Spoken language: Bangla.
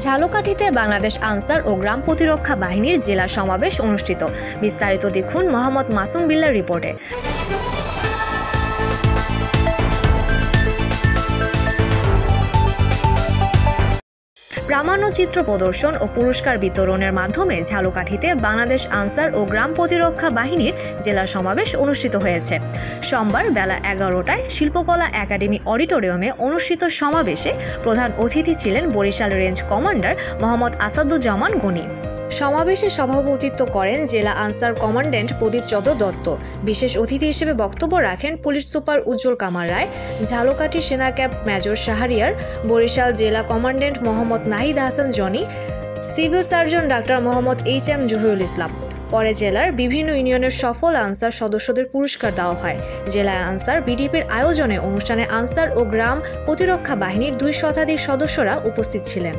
ঝালকাঠিতে বাংলাদেশ আনসার ও গ্রাম প্রতিরক্ষা বাহিনীর জেলা সমাবেশ অনুষ্ঠিত। বিস্তারিত দেখুন মোহাম্মদ মাসুম বিল্লার রিপোর্টে। প্রামাণ্যচিত্র প্রদর্শন ও পুরস্কার বিতরণের মাধ্যমে ঝালকাঠিতে বাংলাদেশ আনসার ও গ্রাম প্রতিরক্ষা বাহিনীর জেলা সমাবেশ অনুষ্ঠিত হয়েছে। সোমবার বেলা 11টায় শিল্পকলা একাডেমি অডিটোরিয়ামে অনুষ্ঠিত সমাবেশে প্রধান অতিথি ছিলেন বরিশাল রেঞ্জ কমান্ডার মোহাম্মদ আসাদুজ্জামান গনি। সমাবেশে সভাপতিত্ব করেন জেলা আনসার কমান্ড্যান্ট প্রদীপ চন্দ্র দত্ত। বিশেষ অতিথি হিসেবে বক্তব্য রাখেন পুলিশ সুপার উজ্জ্বল কামাল রায়, ঝালকাঠি সেনা ক্যাম্প মেজর শাহরিয়ার, বরিশাল জেলা commandant Mohammad Nahid Hasan Jony, civil surgeon doctor Mohammad HM. Zahirul Islam. পরে জেলার বিভিন্ন ইউনিয়নের সফল আনসার সদস্যদের পুরস্কার দেওয়া হয়। জেলা আনসার বিডিপির আয়োজনে অনুষ্ঠানে আনসার ও গ্রাম প্রতিরক্ষা বাহিনীর 2 শতাধিক সদস্যরা উপস্থিত ছিলেন।